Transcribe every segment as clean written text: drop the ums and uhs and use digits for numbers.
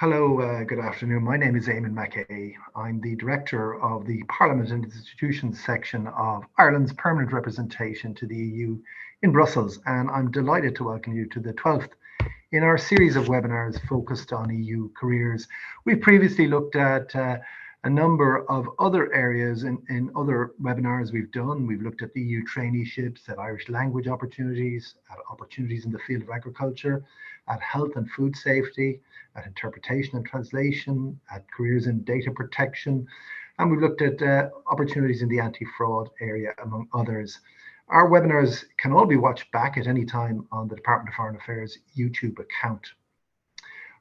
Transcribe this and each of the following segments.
Hello, good afternoon. My name is Eamonn Mackay. I'm the Director of the Parliament and Institutions section of Ireland's permanent representation to the EU in Brussels, and I'm delighted to welcome you to the 12th in our series of webinars focused on EU careers. We've previously looked at a number of other areas in other webinars we've done. We've looked at EU traineeships, at Irish language opportunities, at opportunities in the field of agriculture, at health and food safety, at interpretation and translation, at careers in data protection, and we've looked at opportunities in the anti-fraud area, among others. Our webinars can all be watched back at any time on the Department of Foreign Affairs YouTube account.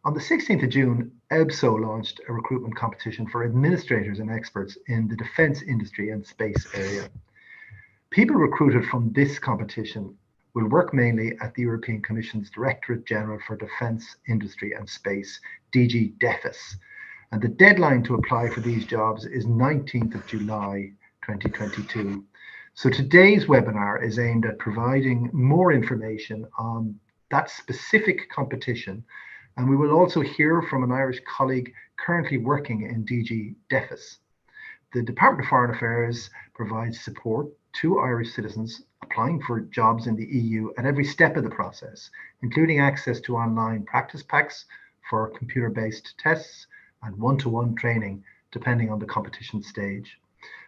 On the 16th of June, EPSO launched a recruitment competition for administrators and experts in the defence industry and space area. People recruited from this competition will work mainly at the European Commission's Directorate General for Defence, Industry and Space, DG DEFUS. And the deadline to apply for these jobs is 19th of July 2022. So today's webinar is aimed at providing more information on that specific competition. And we will also hear from an Irish colleague currently working in DG DEFUS. The Department of Foreign Affairs provides support to Irish citizens applying for jobs in the EU at every step of the process, including access to online practice packs for computer-based tests and one-to-one training, depending on the competition stage.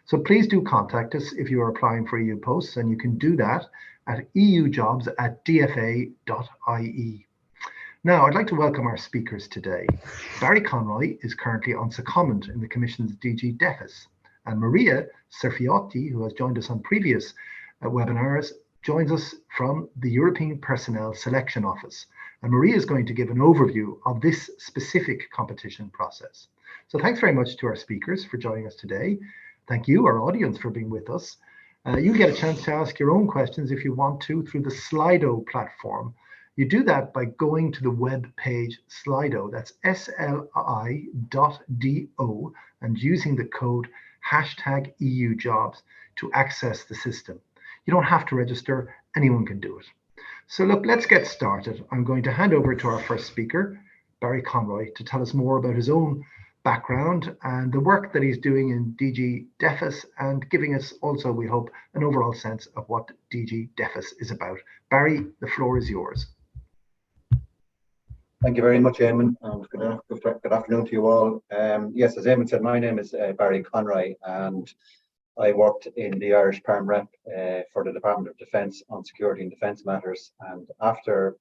So please do contact us if you are applying for EU posts, and you can do that at eujobs@dfa.ie. Now, I'd like to welcome our speakers today. Barry Conroy is currently on secondment in the Commission's DG DEFUS, and Maria Serfiotti, who has joined us on previous webinars, joins us from the European Personnel Selection Office. And Maria is going to give an overview of this specific competition process. So thanks very much to our speakers for joining us today. Thank you, our audience, for being with us. You'll get a chance to ask your own questions if you want to through the Slido platform. You do that by going to the web page Slido, that's sli.do, and using the code #EUJobs to access the system. You don't have to register, anyone can do it. So look, let's get started. I'm going to hand over to our first speaker, Barry Conroy, to tell us more about his own background and the work that he's doing in DG DEFUS, and giving us also, we hope, an overall sense of what DG DEFUS is about. Barry, the floor is yours. Thank you very much, Eamonn, and good afternoon to you all. Yes, as Eamonn said, my name is Barry Conroy, and I worked in the Irish Perm Rep for the Department of Defence on security and defence matters. And after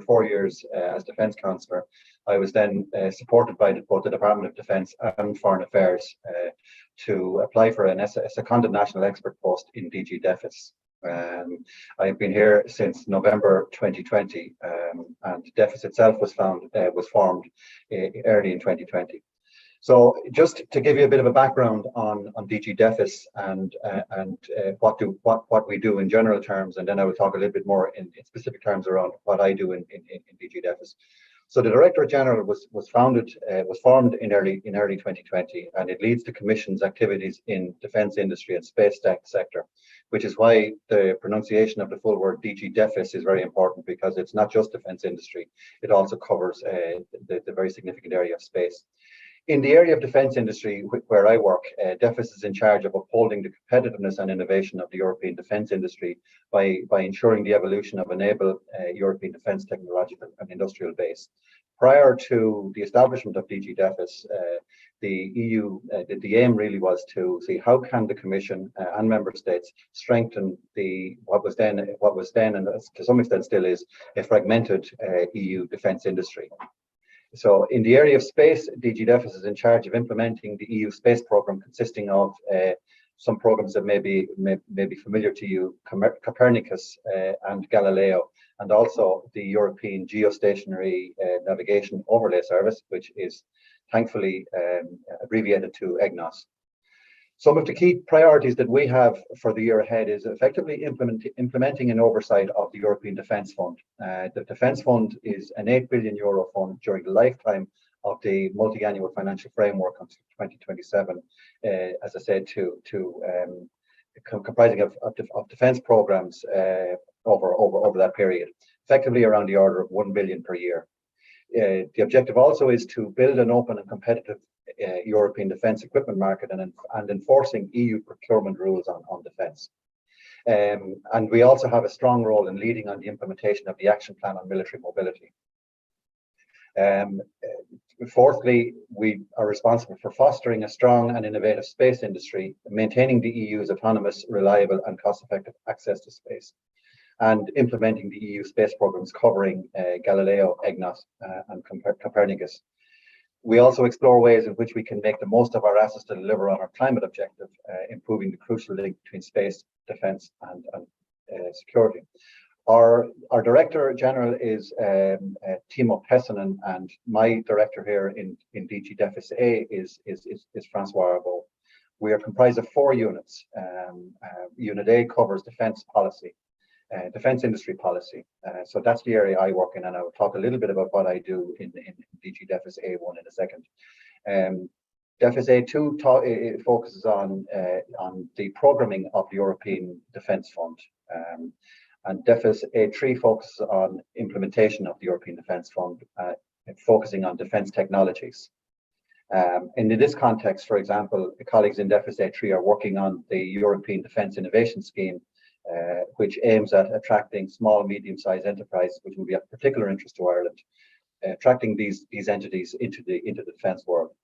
4 years as Defence Councillor, I was then supported by both the Department of Defence and Foreign Affairs to apply for a seconded national expert post in DG DEFUS. I've been here since November 2020, and DEFUS itself was formed early in 2020. So just to give you a bit of a background on DG DEFUS and what we do in general terms, and then I will talk a little bit more in specific terms around what I do in DG DEFUS. So the Directorate General was formed in early 2020, and it leads the Commission's activities in defence industry and space sector, which is why the pronunciation of the full word DG DEFUS is very important, because it's not just defence industry, it also covers the very significant area of space. In the area of defence industry, where I work, DEFUS is in charge of upholding the competitiveness and innovation of the European defence industry by ensuring the evolution of an able European defence technological and industrial base. Prior to the establishment of DG DEFUS, the EU, the aim really was to see how can the Commission and Member States strengthen what was then and to some extent still is a fragmented EU defence industry. So in the area of space, DG DEFUS is in charge of implementing the EU space programme, consisting of some programmes that may be familiar to you, Copernicus and Galileo, and also the European Geostationary Navigation Overlay Service, which is thankfully abbreviated to EGNOS. Some of the key priorities that we have for the year ahead is effectively implementing an oversight of the European Defence Fund. The Defence Fund is an €8 billion fund during the lifetime of the multi-annual financial framework until 2027, as I said, comprising of defence programmes over that period, effectively around the order of 1 billion per year. The objective also is to build an open and competitive European defence equipment market and enforcing EU procurement rules on defence. And we also have a strong role in leading on the implementation of the action plan on military mobility. Fourthly, we are responsible for fostering a strong and innovative space industry, maintaining the EU's autonomous, reliable and cost-effective access to space, and implementing the EU space programs covering Galileo, EGNOS and Copernicus. We also explore ways in which we can make the most of our assets to deliver on our climate objective, improving the crucial link between space, defence and security. Our Director General is Timo Pessanen, and my director here in DG DEFUS A is Francois Arbault. We are comprised of 4 units. Unit A covers defence policy, defence industry policy. So that's the area I work in, and I will talk a little bit about what I do in DG DEFUS A1 in a second. DEFUS A2 focuses on the programming of the European Defence Fund. And DEFUS A3 focuses on implementation of the European Defence Fund, focusing on defence technologies. In this context, for example, the colleagues in DEFUS A3 are working on the European Defence Innovation Scheme, which aims at attracting small, medium-sized enterprises, which will be of particular interest to Ireland, attracting these entities into the defence world.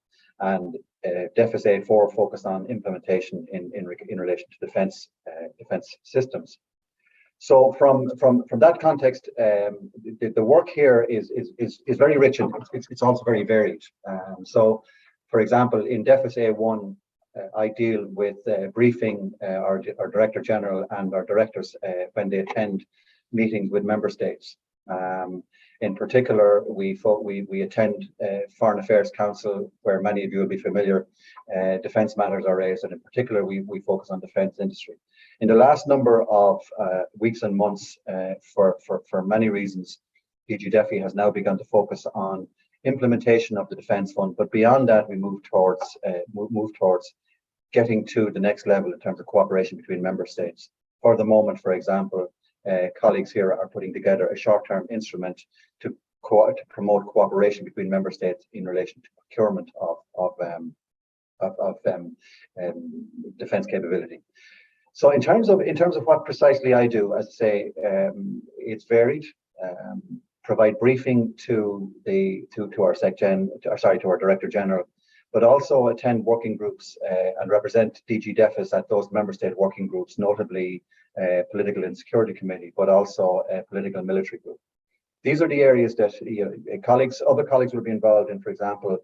And DEFUS A4 focused on implementation in relation to defence systems. So from that context, the work here is very rich, and it's also very varied. So, for example, in DEFUS A1, I deal with briefing our Director General and our directors when they attend meetings with member states. In particular, we attend Foreign Affairs Council, where many of you will be familiar. Defence matters are raised, and in particular, we focus on defence industry. In the last number of weeks and months, for many reasons, DG DEFI has now begun to focus on implementation of the Defence Fund. But beyond that, we move towards getting to the next level in terms of cooperation between member states. For the moment, for example, colleagues here are putting together a short-term instrument to promote cooperation between member states in relation to procurement of defence capability. So in terms of what precisely I do, as I say, it's varied. Provide briefing to our Director General, but also attend working groups and represent DG DEFUS at those member state working groups, notably Political and Security Committee, but also a Political and Military Group. These are the areas that other colleagues will be involved in, for example,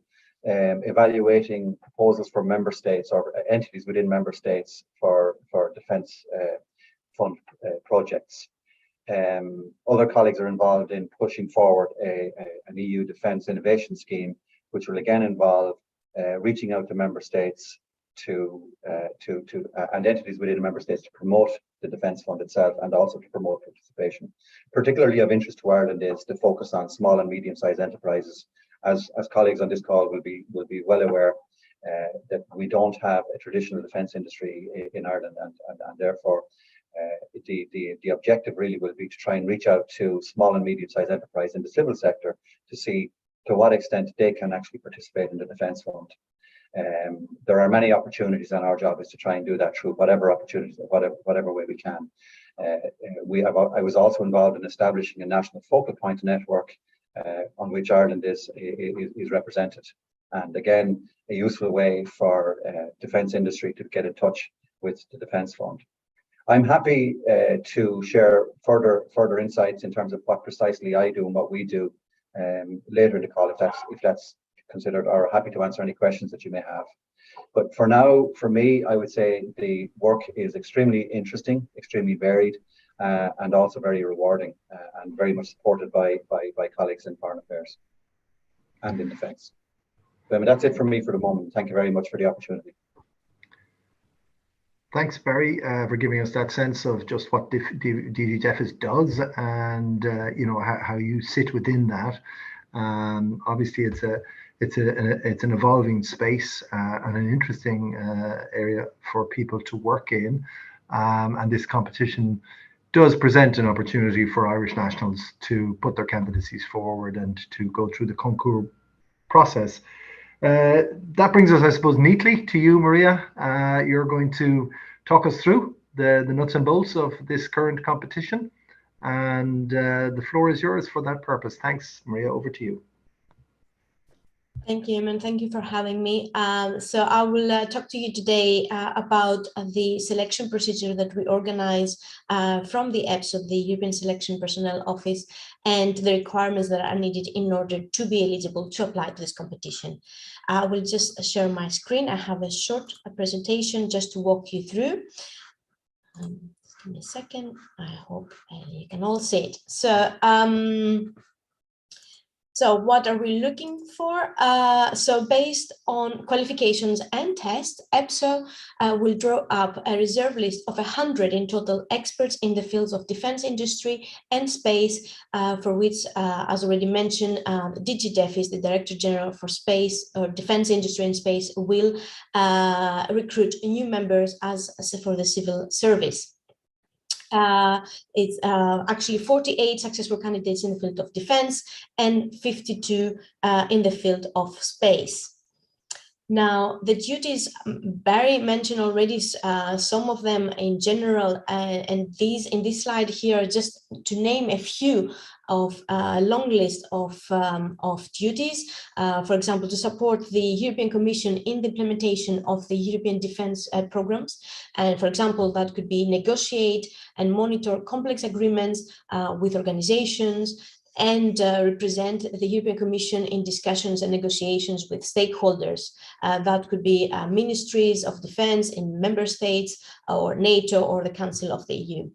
evaluating proposals for member states or entities within member states for defence fund projects. Other colleagues are involved in pushing forward an EU defence innovation scheme, which will again involve reaching out to member states and entities within member states to promote the defence fund itself and also to promote participation. Particularly of interest to Ireland is to focus on small and medium-sized enterprises. As colleagues on this call will be well aware, that we don't have a traditional defence industry in Ireland, and therefore the objective really will be to try and reach out to small and medium-sized enterprise in the civil sector to see to what extent they can actually participate in the defence fund. There are many opportunities, and our job is to try and do that through whatever opportunities, whatever way we can. I was also involved in establishing a national focal point network on which Ireland is represented, and again, a useful way for defence industry to get in touch with the defence fund. I'm happy to share further insights in terms of what precisely I do and what we do later in the call, if that's considered, or happy to answer any questions that you may have. But for now, for me, I would say the work is extremely interesting, extremely varied, and also very rewarding, and very much supported by colleagues in foreign affairs and in defence. I mean, that's it for me for the moment. Thank you very much for the opportunity. Thanks, Barry, for giving us that sense of just what DG DEFUS does, and how you sit within that. Obviously, it's an evolving space and an interesting area for people to work in, and this competition does present an opportunity for Irish nationals to put their candidacies forward and to go through the concours process. That brings us, I suppose, neatly to you, Maria. You're going to talk us through the nuts and bolts of this current competition, and the floor is yours for that purpose. Thanks, Maria, over to you. Thank you, Eamonn. Thank you for having me. So I will talk to you today about the selection procedure that we organize from the EPSO, the European Selection Personnel Office, and the requirements that are needed in order to be eligible to apply to this competition. I will just share my screen. I have a short presentation just to walk you through. Just give me a second. I hope you can all see it. So what are we looking for? So based on qualifications and tests, EPSO will draw up a reserve list of 100 in total experts in the fields of defense industry and space, for which, as already mentioned, DG DEFUS, the Director General for Space or Defense Industry and Space, will recruit new members as for the civil service. It's actually 48 successful candidates in the field of defense and 52 in the field of space. Now, the duties, Barry mentioned already some of them in general, and these in this slide here are just to name a few of a long list of duties. For example, to support the European Commission in the implementation of the European defense programs. And for example, that could be negotiate and monitor complex agreements with organizations, and represent the European Commission in discussions and negotiations with stakeholders. That could be ministries of defense in member states or NATO or the Council of the EU.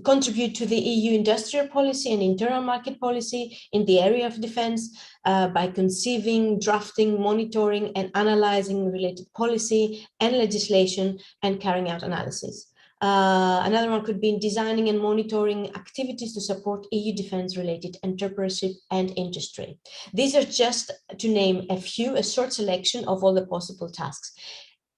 Contribute to the EU industrial policy and internal market policy in the area of defense by conceiving, drafting, monitoring and analyzing related policy and legislation and carrying out analysis. Another one could be in designing and monitoring activities to support EU defense-related entrepreneurship and industry. These are just to name a few, a short selection of all the possible tasks.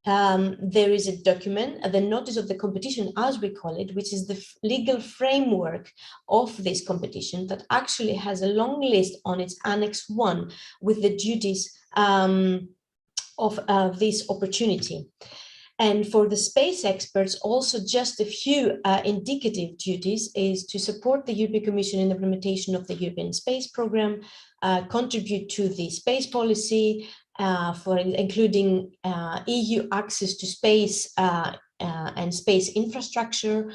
There is a document, the notice of the competition, as we call it, which is the legal framework of this competition that actually has a long list on its Annex 1 with the duties of this opportunity. And for the space experts, also just a few indicative duties is to support the European Commission in the implementation of the European Space Programme, contribute to the space policy, for including EU access to space and space infrastructure,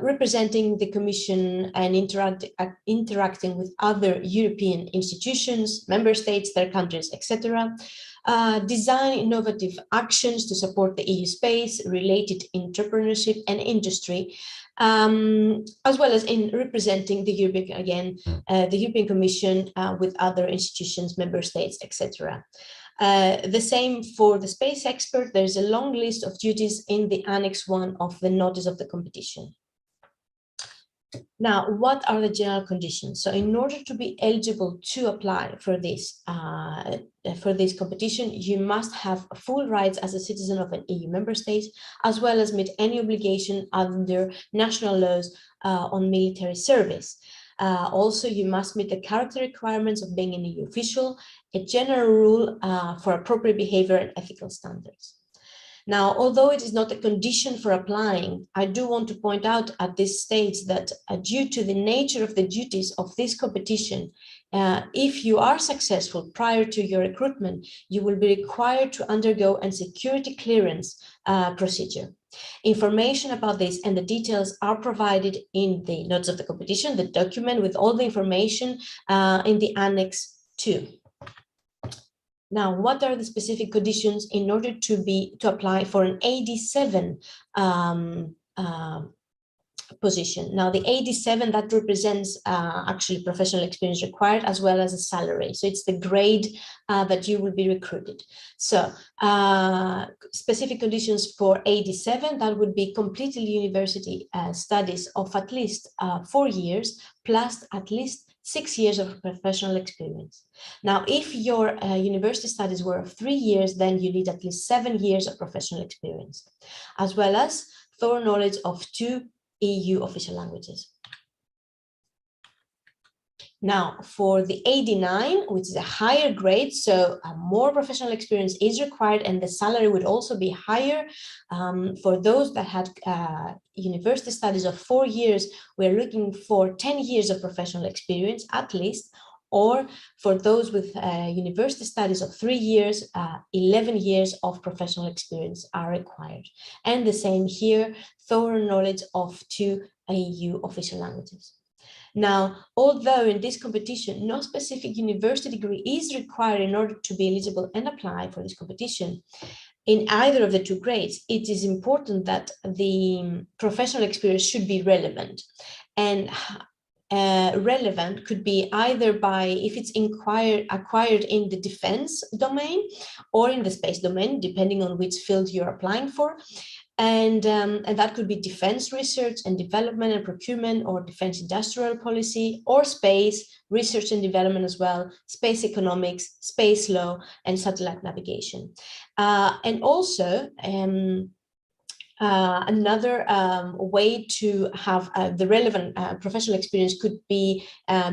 representing the Commission and interacting with other European institutions, member states, their countries, etc. Design innovative actions to support the EU space, related entrepreneurship and industry, as well as in representing the European, the European Commission with other institutions, member states, etc. The same for the space expert. There's a long list of duties in the Annex 1 of the notice of the competition. Now, what are the general conditions? So in order to be eligible to apply for this competition, you must have full rights as a citizen of an EU member state, as well as meet any obligation under national laws on military service. Also, you must meet the character requirements of being an EU official, a general rule for appropriate behavior and ethical standards. Now, although it is not a condition for applying, I do want to point out at this stage that due to the nature of the duties of this competition, if you are successful prior to your recruitment, you will be required to undergo a security clearance procedure. Information about this and the details are provided in the notes of the competition, the document with all the information in the Annex 2. Now, what are the specific conditions in order to apply for an AD7 position? Now, the AD7, that represents actually professional experience required as well as a salary. So it's the grade that you will be recruited. So specific conditions for AD7, that would be completed university studies of at least 4 years plus at least 6 years of professional experience. Now, if your university studies were of 3 years, then you need at least 7 years of professional experience, as well as thorough knowledge of 2 EU official languages. Now, for the 89, which is a higher grade, so more professional experience is required, and the salary would also be higher. For those that had university studies of 4 years, we're looking for 10 years of professional experience at least, or for those with university studies of 3 years, 11 years of professional experience are required. And the same here, thorough knowledge of 2 EU official languages. Now, although in this competition, no specific university degree is required in order to be eligible and apply for this competition, in either of the 2 grades, it is important that the professional experience should be relevant. And relevant could be either by, if it's acquired in the defense domain or in the space domain, depending on which field you're applying for. And that could be defense research and development and procurement, or defense industrial policy, or space research and development as well, space economics, space law, and satellite navigation. And also, another way to have the relevant professional experience could be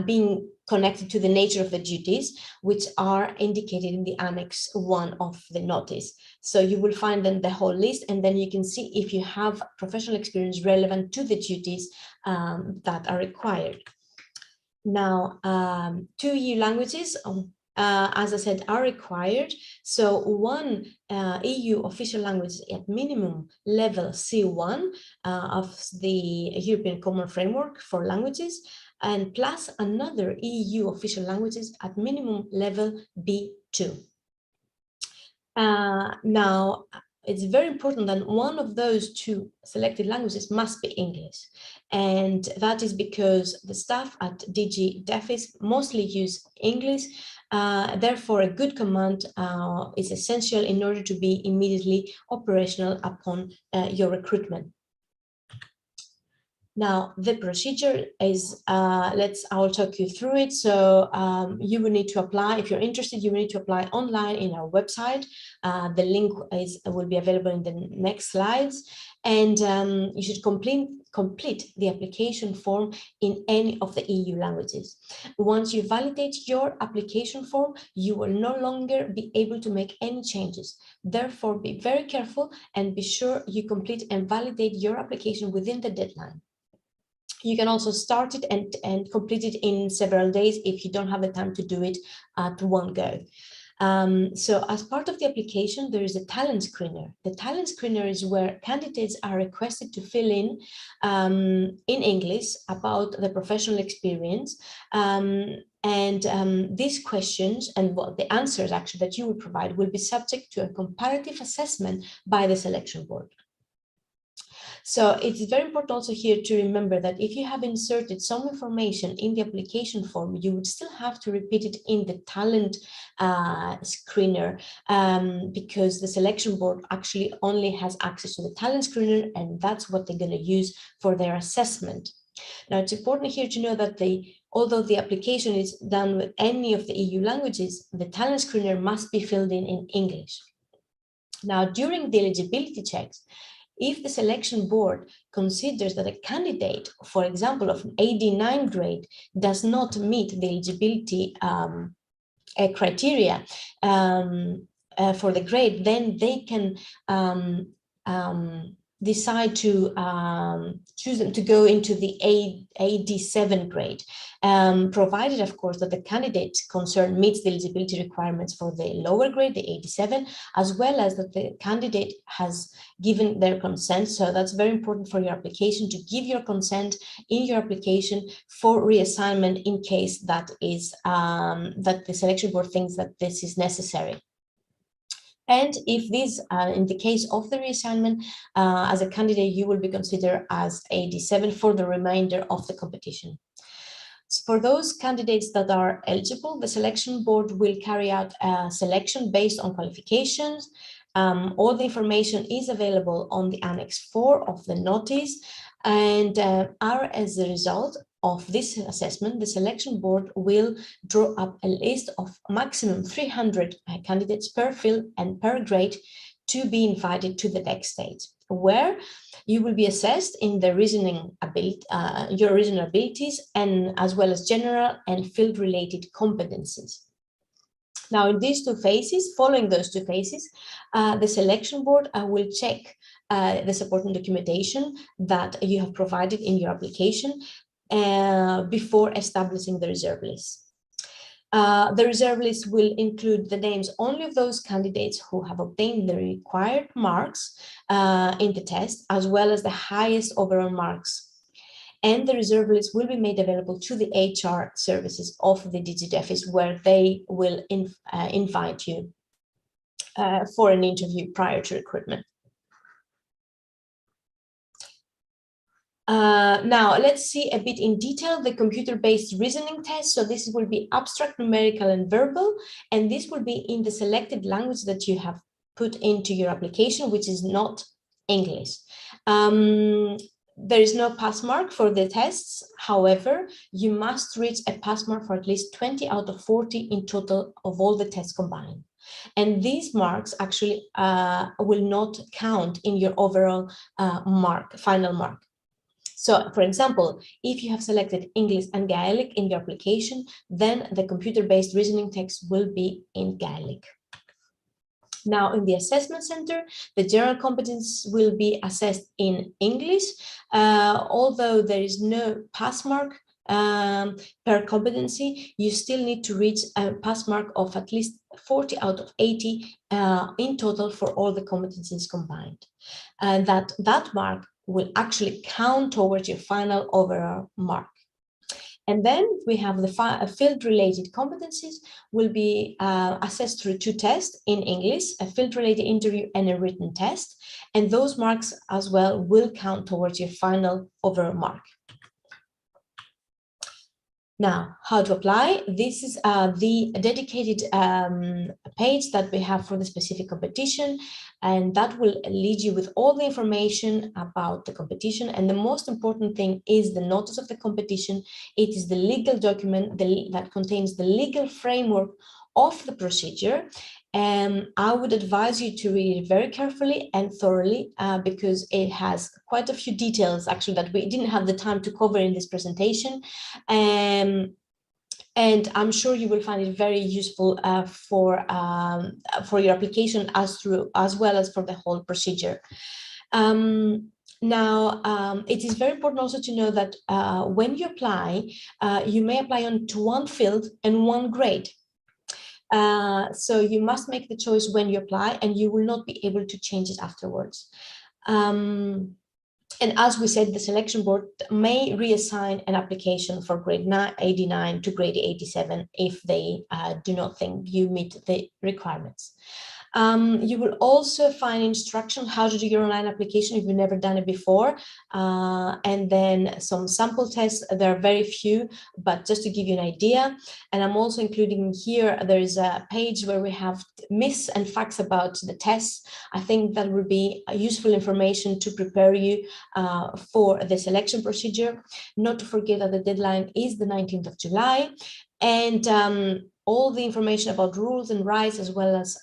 being connected to the nature of the duties, which are indicated in the Annex 1 of the notice. So you will find then the whole list, and then you can see if you have professional experience relevant to the duties that are required. Now, 2 EU languages, as I said, are required. So 1 EU official language at minimum level C1 of the European Common Framework for Languages, and plus another EU official languages at minimum level B2. Now, it's very important that one of those 2 selected languages must be English. And that is because the staff at DG DEFUS mostly use English. Therefore, a good command is essential in order to be immediately operational upon your recruitment. Now, the procedure is, I will talk you through it. So you will need to apply, if you're interested, you will need to apply online in our website. The link will be available in the next slides. And you should complete the application form in any of the EU languages. Once you validate your application form, you will no longer be able to make any changes. Therefore, be very careful and be sure you complete and validate your application within the deadline. You can also start it and complete it in several days if you don't have the time to do it at one go. So as part of the application, there is a talent screener. The talent screener is where candidates are requested to fill in English about the professional experience. These questions and the answers actually that you will provide will be subject to a comparative assessment by the selection board. So it's very important also here to remember that if you have inserted some information in the application form, you would still have to repeat it in the talent screener because the selection board actually only has access to the talent screener, and that's what they're going to use for their assessment. Now, it's important here to know that although the application is done with any of the EU languages, the talent screener must be filled in English. Now, during the eligibility checks, if the selection board considers that a candidate, for example, of an 89 grade does not meet the eligibility criteria for the grade, then they can decide to choose them to go into the AD7 grade, provided, of course, that the candidate concerned meets the eligibility requirements for the lower grade, the AD7, as well as that the candidate has given their consent. So that's very important for your application, to give your consent in your application for reassignment in case that is that the selection board thinks that this is necessary. And if this, in the case of the reassignment, as a candidate, you will be considered as AD7 for the remainder of the competition. So for those candidates that are eligible, the selection board will carry out a selection based on qualifications. All the information is available on the Annex 4 of the notice, and as a result of this assessment, the selection board will draw up a list of maximum 300 candidates per field and per grade to be invited to the next stage, where You will be assessed in the reasoning ability, your reasoning abilities, and as well as general and field-related competencies. Now, in these two phases, following those two phases, the selection board will check the supporting documentation that you have provided in your application before establishing the reserve list. The reserve list will include the names only of those candidates who have obtained the required marks in the test, as well as the highest overall marks. And the reserve list will be made available to the HR services of the DEFUS, where they will invite you for an interview prior to recruitment. Now, let's see a bit in detail the computer-based reasoning test. So this will be abstract, numerical, and verbal, and this will be in the selected language that you have put into your application, which is not English. There is no pass mark for the tests. However, you must reach a pass mark for at least 20 out of 40 in total of all the tests combined. And these marks actually will not count in your overall final mark. So, for example, if you have selected English and Gaelic in your application, then the computer-based reasoning text will be in Gaelic. Now, in the assessment center, the general competence will be assessed in English, although there is no pass mark per competency. You still need to reach a pass mark of at least 40 out of 80 in total for all the competencies combined. And that mark will actually count towards your final overall mark. And then we have the field-related competencies will be assessed through two tests in English, a field-related interview and a written test. And those marks as well will count towards your final overall mark. Now, how to apply? This is the dedicated page that we have for the specific competition, and that will lead you with all the information about the competition. And the most important thing is the notice of the competition. It is the legal document that contains the legal framework of the procedure. And I would advise you to read it very carefully and thoroughly because it has quite a few details actually that we didn't have the time to cover in this presentation. And I'm sure you will find it very useful for your application as well as for the whole procedure. Now, it is very important also to know that when you apply, you may apply onto one field and one grade. So you must make the choice when you apply, and you will not be able to change it afterwards. And as we said, the selection board may reassign an application for grade 89 to grade 87 if they do not think you meet the requirements. You will also find instruction how to do your online application if you've never done it before, and then some sample tests. There are very few, but just to give you an idea. And I'm also including here, there is a page where we have myths and facts about the tests. I think that will be useful information to prepare you for the selection procedure. Not to forget that the deadline is the 19th of July, and all the information about rules and rights as well as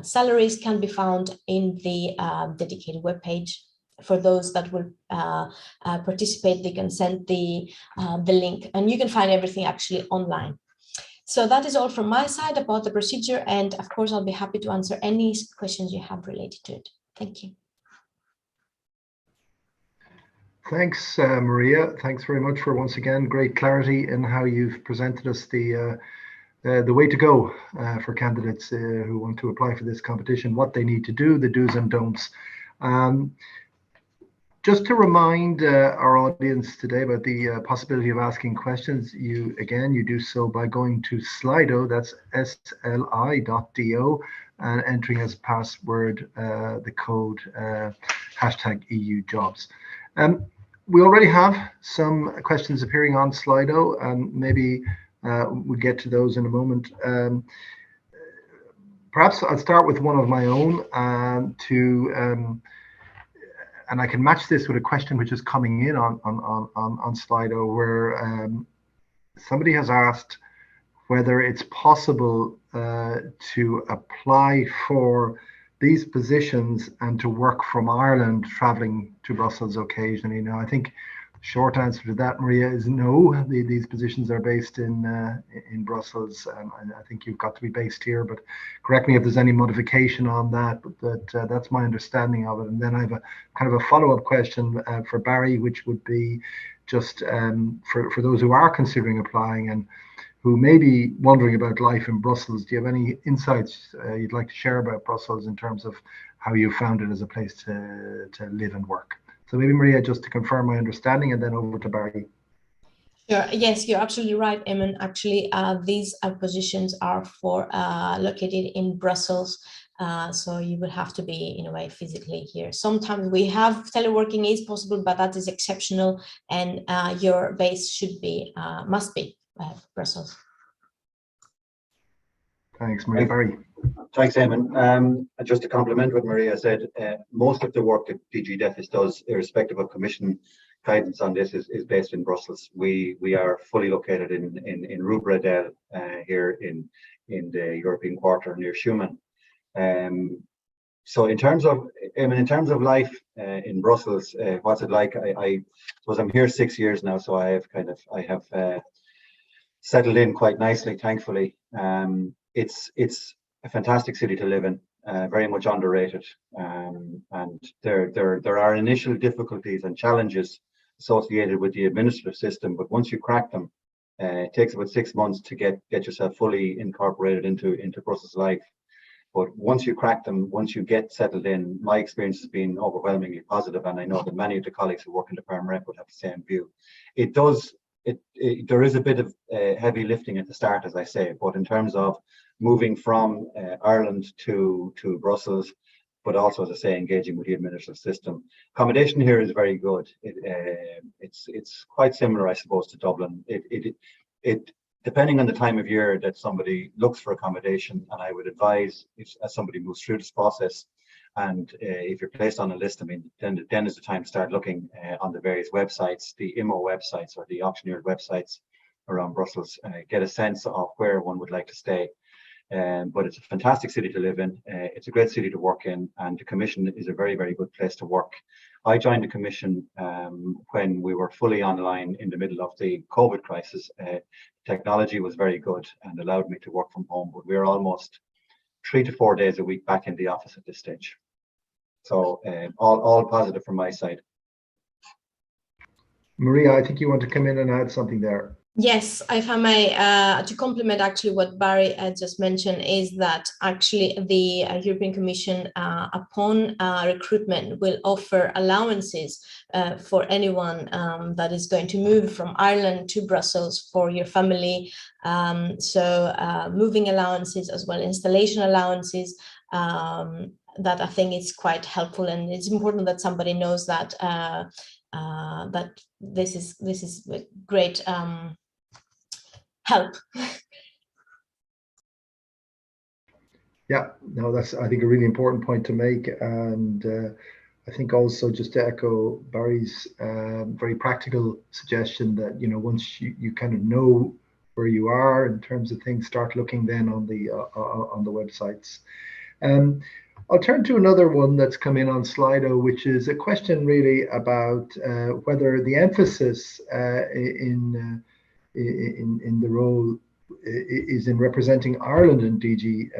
salaries can be found in the dedicated webpage. For those that will participate, they can send the link, and you can find everything actually online. So that is all from my side about the procedure, and of course I'll be happy to answer any questions you have related to it. Thank you. Thanks, Maria. Thanks very much for once again great clarity in how you've presented us the way to go for candidates who want to apply for this competition, what they need to do, the do's and don'ts. Just to remind our audience today about the possibility of asking questions, you do so by going to Slido, that's sli.do, and entering as password the code #EUjobs. We already have some questions appearing on Slido, and maybe we'll get to those in a moment. Perhaps I'll start with one of my own and I can match this with a question which is coming in on Slido, where somebody has asked whether it's possible to apply for these positions and to work from Ireland, traveling to Brussels occasionally. Now, I think the short answer to that, Maria, is no. These positions are based in Brussels, and I think you've got to be based here. But correct me if there's any modification on that. But that's my understanding of it. And then I have a kind of a follow-up question for Barry, which would be just for those who are considering applying and who may be wondering about life in Brussels. Do you have any insights you'd like to share about Brussels in terms of how you found it as a place to live and work? So maybe Maria, just to confirm my understanding, and then over to Barry. Sure. Yes, you're absolutely right, Eamonn. Actually, these positions are for located in Brussels. So you will have to be, in a way, physically here. Sometimes we have teleworking is possible, but that is exceptional, and your base should be, must be Brussels. Thanks, Maria. Barry. Thanks, Eamonn. Just to complement what Maria said, most of the work that DG DEFUS does, irrespective of Commission guidance on this, is based in Brussels. We are fully located in Rue here in the European Quarter near Schumann. So in terms of life in Brussels, what's it like? I suppose I'm here 6 years now, so I have settled in quite nicely, thankfully. It's a fantastic city to live in, very much underrated, and there are initial difficulties and challenges associated with the administrative system, but once you crack them, it takes about 6 months to get yourself fully incorporated into Brussels life. But once you crack them, once you get settled in, my experience has been overwhelmingly positive, and I know that many of the colleagues who work in the Perm Rep would have the same view. There is a bit of heavy lifting at the start, as I say, but in terms of moving from Ireland to Brussels, but also, as I say, engaging with the administrative system. Accommodation here is very good. It's quite similar, I suppose, to Dublin. It depending on the time of year that somebody looks for accommodation, and I would advise, as somebody moves through this process, and if you're placed on a list, I mean, then is the time to start looking on the various websites, the IMO websites or the auctioneer websites around Brussels, get a sense of where one would like to stay. But it's a fantastic city to live in. It's a great city to work in, and the Commission is a very, very good place to work. I joined the Commission when we were fully online in the middle of the COVID crisis. Technology was very good and allowed me to work from home, but we're almost 3 to 4 days a week back in the office at this stage. So all positive from my side. Maria, I think you want to come in and add something there. Yes, if I may, to complement actually what Barry just mentioned, is that actually the European Commission upon recruitment will offer allowances for anyone that is going to move from Ireland to Brussels for your family. So moving allowances as well, installation allowances, that I think is quite helpful, and it's important that somebody knows that that this is great help. Yeah, no, that's, I think, a really important point to make. And I think also, just to echo Barry's very practical suggestion, that, you know, once you kind of know where you are in terms of things, start looking then on the websites. I'll turn to another one that's come in on Slido, which is a question really about whether the emphasis in the role is in representing Ireland in DG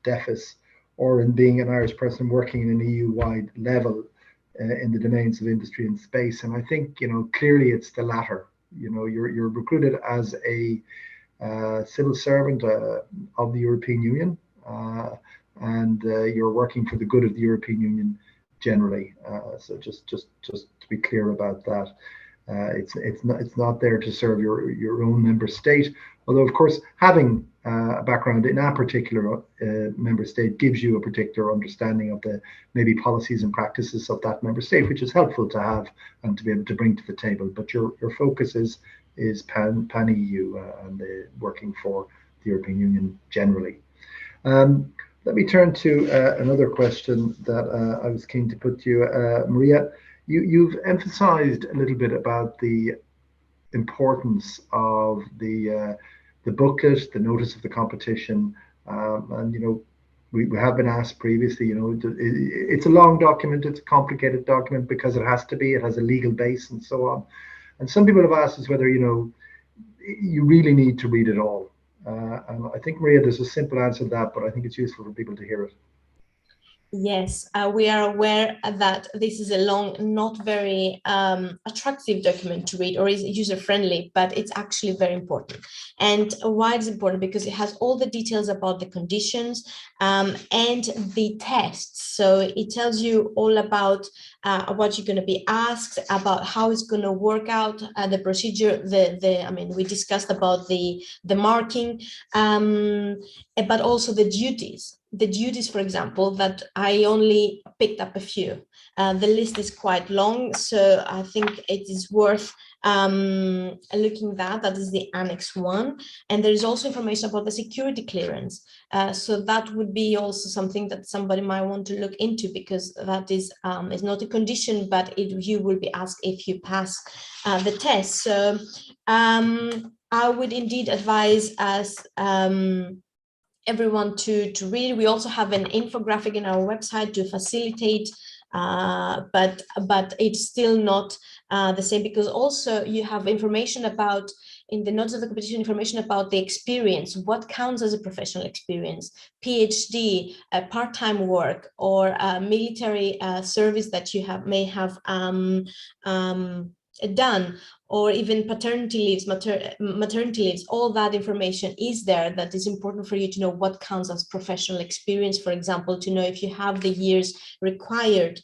DEFUS, or in being an Irish person working in an EU-wide level in the domains of industry and space. And I think, you know, clearly it's the latter. You know, you're recruited as a civil servant of the European Union, and you're working for the good of the European Union generally. So just to be clear about that. It's not there to serve your own member state, although of course having a background in a particular member state gives you a particular understanding of the maybe policies and practices of that member state, which is helpful to have and to be able to bring to the table. But your focus is pan EU and working for the European Union generally. Let me turn to another question that I was keen to put to you, Maria. You've emphasized a little bit about the importance of the booklet, the notice of the competition, and, you know, we have been asked previously, it's a long document, it's a complicated document because it has to be, it has a legal base and so on. And some people have asked us whether, you really need to read it all. And I think, Maria, there's a simple answer to that, but I think it's useful for people to hear it. Yes, we are aware that this is a long, not very attractive document to read, or is user-friendly, but it's actually very important. And why it's important? Because it has all the details about the conditions and the tests. So it tells you all about what you're going to be asked, about how it's going to work out, the procedure. I mean, we discussed about the marking, but also the duties. The duties, for example, that I only picked up a few. The list is quite long, so I think it is worth looking at. That is the Annex 1. And there is also information about the security clearance. So that would be also something that somebody might want to look into, because that is not a condition, but you will be asked if you pass the test. So I would indeed advise us everyone to read. We also have an infographic in our website to facilitate, but it's still not the same, because also you have information about, in the notes of the competition, information about the experience, what counts as a professional experience, PhD, part-time work, or military service that you may have done, or even paternity leaves, maternity leaves. All that information is there that is important for you to know what counts as professional experience, for example, to know if you have the years required.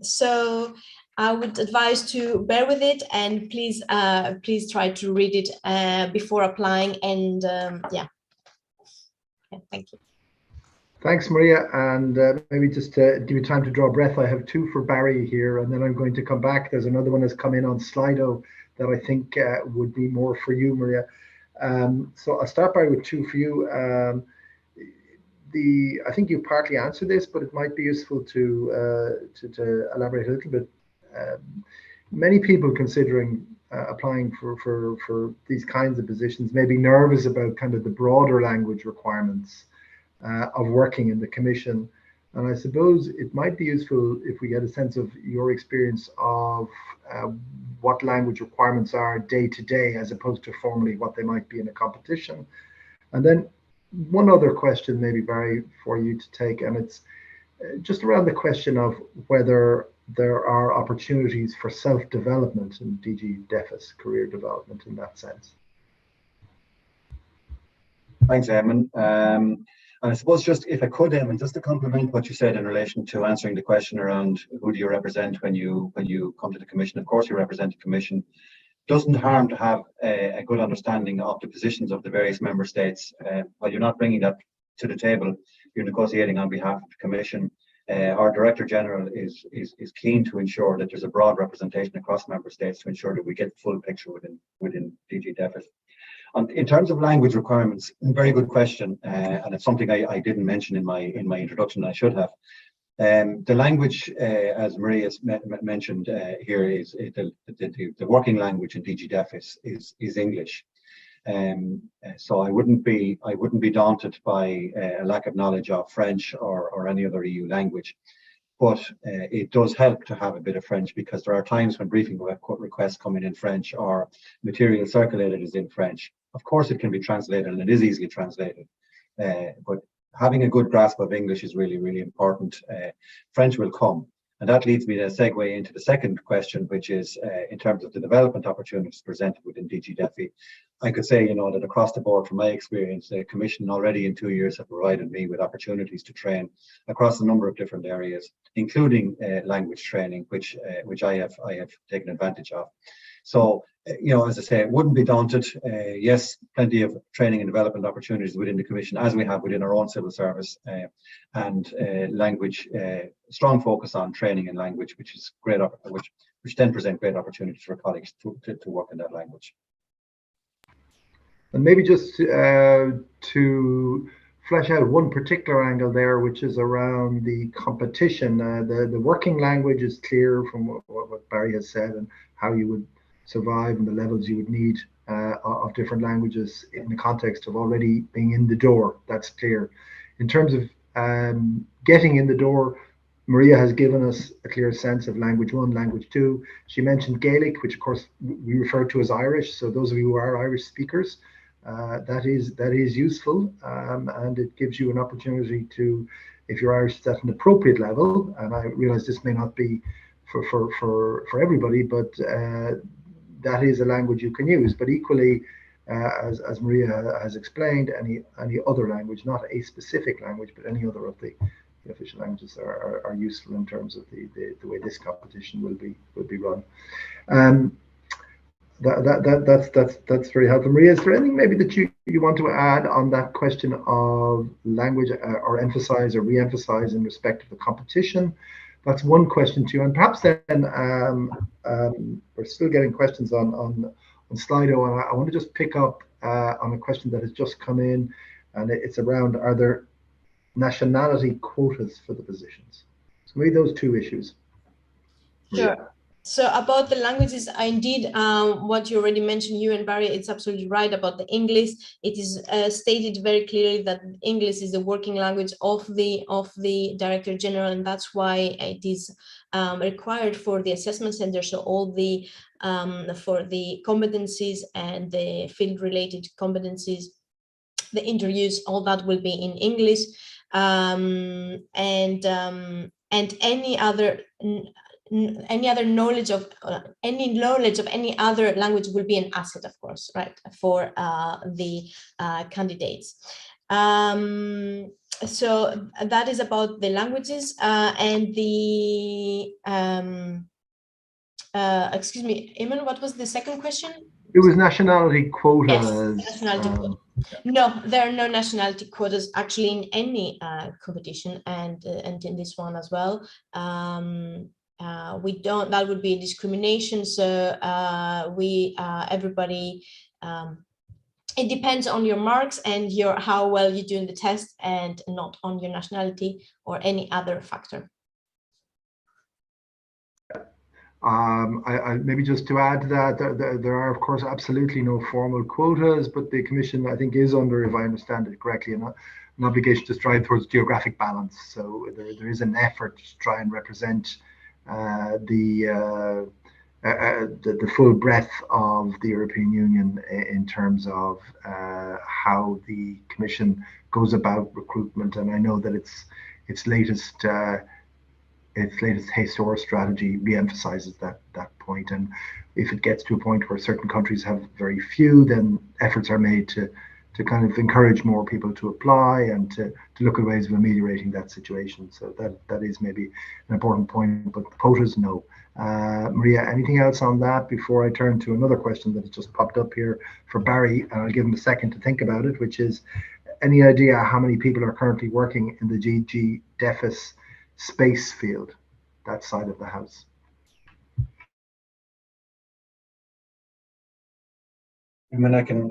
So I would advise to bear with it, and please try to read it before applying. And yeah, thank you. Thanks, Maria. And maybe just to give you time to draw breath, I have two for Barry here, and then I'm going to come back. There's another one that's come in on Slido that I think would be more for you, Maria. So I'll start, Barry, with two for you. I think you partly answered this, but it might be useful to elaborate a little bit. Many people considering applying for these kinds of positions may be nervous about kind of the broader language requirements of working in the Commission. And I suppose it might be useful if we get a sense of your experience of what language requirements are day to day, as opposed to formally what they might be in a competition. And then one other question, maybe, Barry, for you to take, and it's just around the question of whether there are opportunities for self-development in DG DEFUS, career development in that sense. Thanks, Eamonn. And I suppose, just if I could, Eamonn, just to complement what you said in relation to answering the question around who do you represent when you come to the Commission. Of course, you represent the Commission. Doesn't harm to have a good understanding of the positions of the various member states. While you're not bringing that to the table, you're negotiating on behalf of the Commission. Our Director General is keen to ensure that there's a broad representation across member states to ensure that we get the full picture within DG DEFUS. In terms of language requirements, very good question, and it's something I didn't mention in my introduction. I should have. The language, as Maria mentioned here, is the working language in DG DEFUS is English. So I wouldn't be daunted by a lack of knowledge of French or any other EU language. But it does help to have a bit of French, because there are times when briefing requests come in French, or material circulated is in French. Of course, it can be translated, and it is easily translated. But having a good grasp of English is really, really important. French will come. And that leads me to segue into the second question, which is in terms of the development opportunities presented within DG DEFI. I could say, that across the board, from my experience, the Commission already in 2 years have provided me with opportunities to train across a number of different areas, including language training, which I have taken advantage of. So, as I say, it wouldn't be daunted. Yes, plenty of training and development opportunities within the Commission, as we have within our own civil service, and language, strong focus on training and language, which is great, which then present great opportunities for colleagues to work in that language. And maybe just to flesh out one particular angle there, which is around the competition. The working language is clear from what Barry has said, and how you would survive and the levels you would need of different languages in the context of already being in the door. That's clear. in terms of getting in the door, Maria has given us a clear sense of language 1, language 2. She mentioned Gaelic, which of course we refer to as Irish. So those of you who are Irish speakers, that is useful, and it gives you an opportunity to, if you're Irish at an appropriate level, and I realize this may not be for everybody, but that is a language you can use. But equally, as Maria has explained, any other language, not a specific language, but any other of the official languages are useful in terms of the way this competition will be run. That's very helpful. Maria, is there anything maybe that you want to add on that question of language, or emphasize or re-emphasize in respect of the competition? That's one question too, and perhaps then we're still getting questions on Slido, and I want to just pick up on a question that has just come in, and it's around, are there nationality quotas for the positions? So maybe those two issues. Sure. So about the languages, indeed, what you already mentioned, you and Barry, it's absolutely right about the English. It is stated very clearly that English is the working language of the Director General, and that's why it is required for the assessment center. So all the for the competencies and the field-related competencies, the interviews, all that will be in English, and any other knowledge of any other language will be an asset, of course, right, for the candidates. So that is about the languages, and the excuse me, Eamonn, what was the second question? It was nationality quotas. Yes, nationality quotas. No, there are no nationality quotas actually in any competition, and in this one as well. We don't, that would be discrimination. So everybody, it depends on your marks and how well you do in the test, and not on your nationality or any other factor. I maybe just to add to that, there are of course absolutely no formal quotas, but the Commission, I think, is under, if I understand it correctly, an obligation to strive towards geographic balance. So there is an effort to try and represent the full breadth of the European Union in terms of how the Commission goes about recruitment. And I know that its latest HR strategy re-emphasizes that point. And if it gets to a point where certain countries have very few, then efforts are made to kind of encourage more people to apply and to look at ways of ameliorating that situation. So that is maybe an important point, but quotas, no. Maria, anything else on that before I turn to another question that has just popped up here for Barry, and I'll give him a second to think about it, which is, any idea how many people are currently working in the DG DEFUS space field, that side of the house? I mean, I can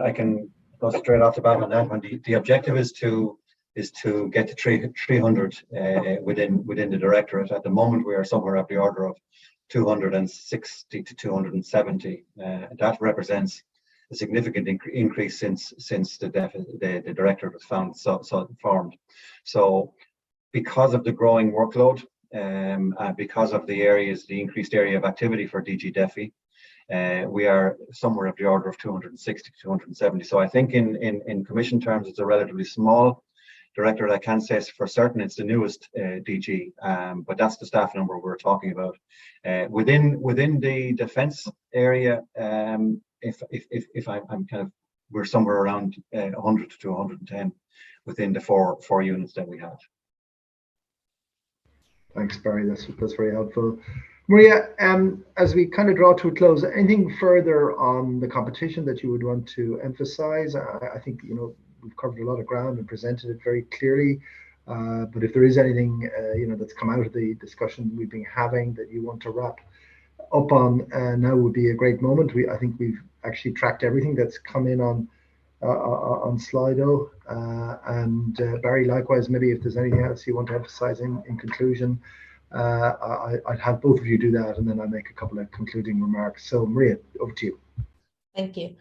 go straight off the bat on that one. The objective is to get to 300 within the directorate. At the moment, we are somewhere up the order of 260 to 270. That represents a significant increase since the directorate was formed. So, because of the growing workload, because of the increased area of activity for DG DEFI, we are somewhere of the order of 260 to 270. So I think in commission terms, it's a relatively small directorate. I can say for certain it's the newest DG, but that's the staff number we're talking about. Within the defence area, if I'm kind of, we're somewhere around 100 to 110 within the four units that we have. Thanks, Barry. That's very helpful. Maria, as we kind of draw to a close, anything further on the competition that you would want to emphasize? I think, we've covered a lot of ground and presented it very clearly. But if there is anything, that's come out of the discussion we've been having that you want to wrap up on, now would be a great moment. I think we've actually tracked everything that's come in on Slido, and Barry, likewise, maybe if there's anything else you want to emphasize in conclusion, I'd have both of you do that, and then I'll make a couple of concluding remarks. So Maria, over to you. Thank you.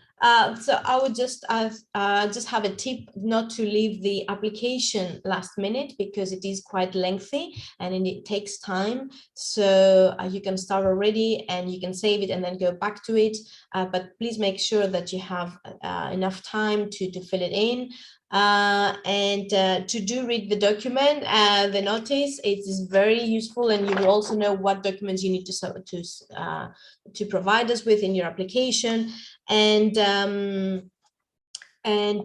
So I would just have a tip not to leave the application last minute, because it is quite lengthy and it takes time. So you can start already and you can save it and then go back to it. But please make sure that you have enough time to fill it in. And to do read the document, the notice, it is very useful, and you will also know what documents you need to provide us with in your application. And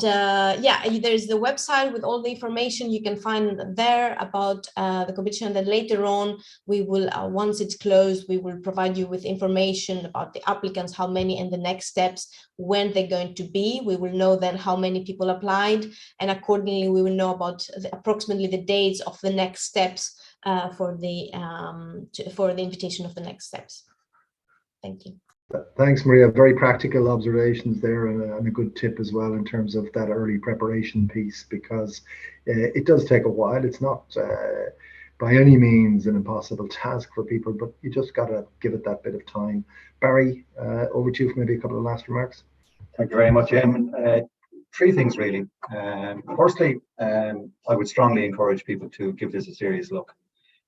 yeah, there's the website with all the information you can find there about the competition. That later on we will, once it's closed, we will provide you with information about the applicants, how many, and the next steps, when they're going to be. We will know then how many people applied, and accordingly we will know about approximately the dates of the next steps for the invitation of the next steps. Thank you. Thanks, Maria. Very practical observations there, and a good tip as well in terms of that early preparation piece, because it does take a while. It's not by any means an impossible task for people, but you just got to give it that bit of time. Barry, over to you for maybe a couple of last remarks. Thank you very much, Eamonn. Three things really. Firstly, I would strongly encourage people to give this a serious look.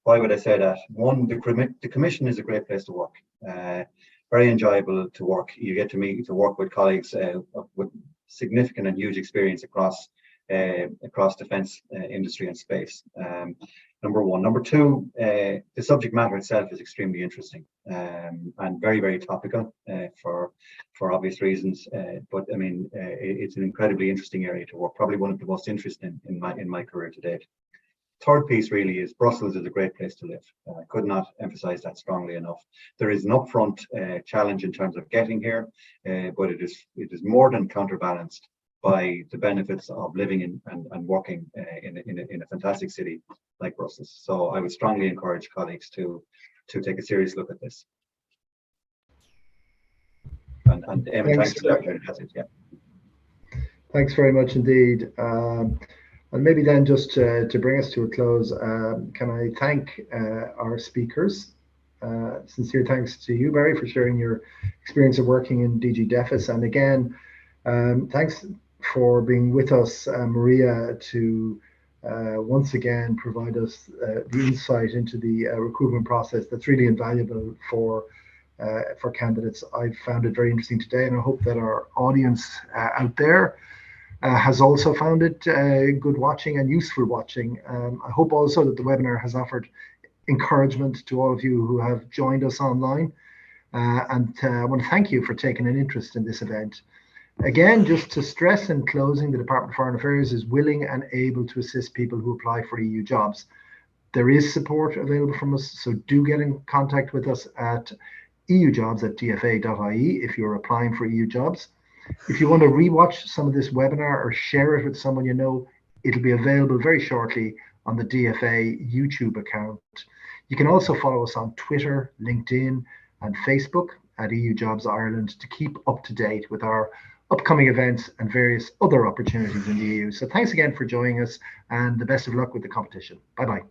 Why would I say that? One, the commission is a great place to work. Very enjoyable to work. You get to work with colleagues with significant and huge experience across defence industry and space. Number one. Number two, the subject matter itself is extremely interesting and very, very topical for obvious reasons. But I mean, it's an incredibly interesting area to work. Probably one of the most interesting in my career to date. Third piece really is Brussels is a great place to live. I could not emphasize that strongly enough. There is an upfront challenge in terms of getting here, but it is more than counterbalanced by the benefits of living and working in a fantastic city like Brussels. So I would strongly encourage colleagues to take a serious look at this. And Eamonn, thanks for the opportunity. That's it. Yeah. Thanks very much indeed. And maybe then just to bring us to a close, can I thank our speakers? Sincere thanks to you, Barry, for sharing your experience of working in DG DEFUS. And again, thanks for being with us, Maria, to once again provide us the insight into the recruitment process that's really invaluable for candidates. I found it very interesting today, and I hope that our audience out there has also found it good watching and useful watching. I hope also that the webinar has offered encouragement to all of you who have joined us online. And I want to thank you for taking an interest in this event. Again, just to stress in closing, the Department of Foreign Affairs is willing and able to assist people who apply for EU jobs. There is support available from us, so do get in contact with us at eujobs@dfa.ie if you're applying for EU jobs. If you want to rewatch some of this webinar or share it with someone you know, it'll be available very shortly on the DFA YouTube account. You can also follow us on Twitter, LinkedIn, and Facebook at EU Jobs Ireland to keep up to date with our upcoming events and various other opportunities in the EU. So thanks again for joining us, and the best of luck with the competition. Bye-bye.